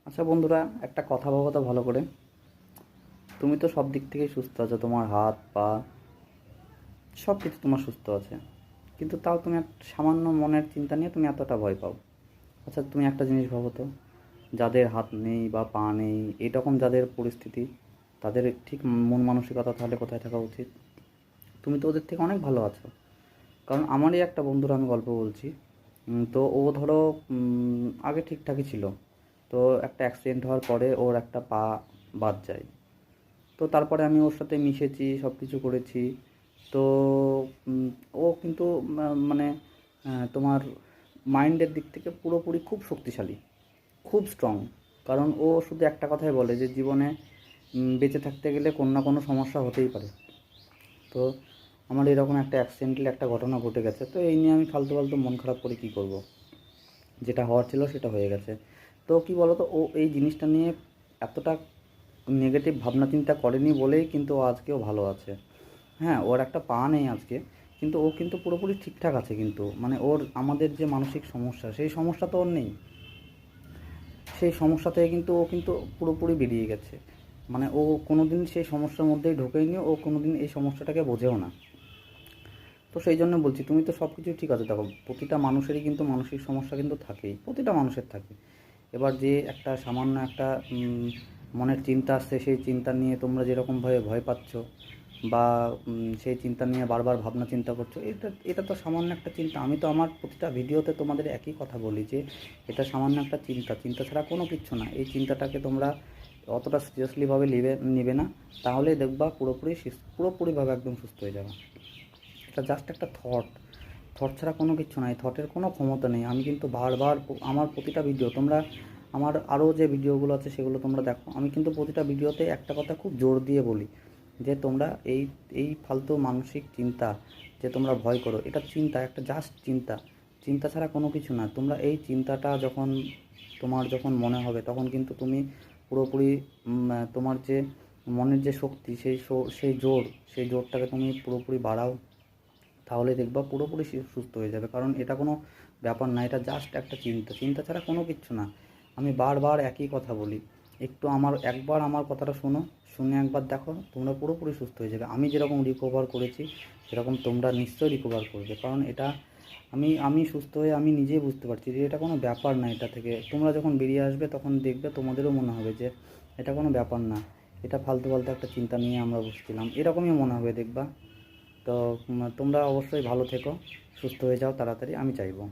আচ্ছা বন্ধুরা, একটা কথা ভাবো তো ভালো করে। তুমি তো সব দিক থেকেই সুস্থ আছো, তোমার হাত পা সব কিছু তোমার সুস্থ আছে, কিন্তু তাও তুমি একটা সামান্য মনের চিন্তা নিয়ে তুমি এতটা ভয় পাও। আচ্ছা তুমি একটা জিনিস ভাবো তো, যাদের হাত নেই বা পা নেই এরকম যাদের পরিস্থিতি, তাদের ঠিক মন মানসিকতা তাহলে কোথায় থাকা উচিত? তুমি তো ওদের থেকে অনেক ভালো আছো। কারণ আমারই একটা বন্ধুর আমি গল্প বলছি। তো ও ধরো আগে ঠিকঠাকই ছিল। তো একটা অ্যাক্সিডেন্ট হওয়ার পরে ওর একটা পা বাদ যায়। তো তারপরে আমি ওর সাথে মিশেছি, সব কিছু করেছি। তো উম, ও কিন্তু মানে তোমার মাইন্ডের দিক থেকে পুরোপুরি খুব শক্তিশালী, খুব স্ট্রং। কারণ ও শুধু একটা কথাই বলে যে জীবনে বেঁচে থাকতে গেলে কোনো না কোনো সমস্যা হতেই পারে। তো আমার এরকম একটা অ্যাক্সিডেন্টাল একটা ঘটনা ঘটে গেছে, তো এই নিয়ে আমি ফালতু ফালতু মন খারাপ করে কী করব? যেটা হওয়ার ছিল সেটা হয়ে গেছে। তো কি বলো তো, ও এই জিনিসটা নিয়ে এতটা নেগেটিভ ভাবনা চিন্তা করেনি বলেই কিন্তু ও আজকেও ভালো আছে। হ্যাঁ, ওর একটা পা নেই আজকে, কিন্তু ও কিন্তু পুরোপুরি ঠিকঠাক আছে। কিন্তু মানে ওর আমাদের যে মানসিক সমস্যা, সেই সমস্যা তো ওর নেই। সেই সমস্যা থেকে কিন্তু ও কিন্তু পুরোপুরি বেরিয়ে গেছে। মানে ও কোনো দিন সেই সমস্যার মধ্যেই ঢোকেনি, ও কোনো দিন এই সমস্যাটাকে বোঝেও না। তো সেই জন্য বলছি, তুমি তো সব কিছুই ঠিক আছে। দেখো, প্রতিটা মানুষেরই কিন্তু মানসিক সমস্যা কিন্তু থাকেই, প্রতিটা মানুষের থাকে। এবার যে একটা সামান্য একটা মনের চিন্তা আসছে, সেই চিন্তা নিয়ে তোমরা যেরকমভাবে ভয় পাচ্ছ বা সেই চিন্তা নিয়ে বারবার ভাবনা চিন্তা করছো, এটা এটা তো সামান্য একটা চিন্তা। আমি তো আমার প্রতিটা ভিডিওতে তোমাদের একই কথা বলি যে এটা সামান্য একটা চিন্তা, চিন্তা ছাড়া কোনো কিচ্ছু না। এই চিন্তাটাকে তোমরা অতটা সিরিয়াসলিভাবে নেবে না, তাহলেই দেখবা পুরোপুরিভাবে একদম সুস্থ হয়ে যাবে। এটা জাস্ট একটা থট। থট ছাড়া কোনো কিচ্ছু নাই, থটের কোনো ক্ষমতা নেই। আমি কিন্তু বারবার আমার প্রতিটা ভিডিও তোমরা, আমার আরও যে ভিডিওগুলো আছে সেগুলো তোমরা দেখো, আমি কিন্তু প্রতিটা ভিডিওতে একটা কথা খুব জোর দিয়ে বলি যে তোমরা এই এই ফালতু মানসিক চিন্তা যে তোমরা ভয় করো, এটা চিন্তা, একটা জাস্ট চিন্তা। চিন্তা ছাড়া কোনো কিছু না। তোমরা এই চিন্তাটা যখন তোমার যখন মনে হবে, তখন কিন্তু তুমি পুরোপুরি তোমার যে মনের যে শক্তি, সেই জোরটাকে তুমি পুরোপুরি বাড়াও, তাহলে দেখবা পুরোপুরি সুস্থ হয়ে যাবে। কারণ এটা কোনো ব্যাপার না, এটা জাস্ট একটা চিন্তা, চিন্তা ছাড়া কোনো কিচ্ছু না। আমি বারবার একই কথা বলি। একটু একবার আমার কথাটা শোনো, শুনে একবার দেখো, তোমরা পুরোপুরি সুস্থ হয়ে যাবে। আমি যেরকম রিকভার করেছি সেরকম তোমরা নিশ্চয়ই রিকভার করবে। কারণ এটা আমি সুস্থ হয়ে আমি নিজেই বুঝতে পারছি যে এটা কোনো ব্যাপার না। এটা থেকে তোমরা যখন বেরিয়ে আসবে তখন দেখবে তোমাদেরও মনে হবে যে এটা কোনো ব্যাপার না, এটা ফালতু ফালতু একটা চিন্তা নিয়ে আমরা বসছিলাম, এরকমই মনে হবে দেখবা। তো তোমরা অবশ্যই ভালো থেকো, সুস্থ হয়ে যাও তাড়াতাড়ি, আমি চাইবো।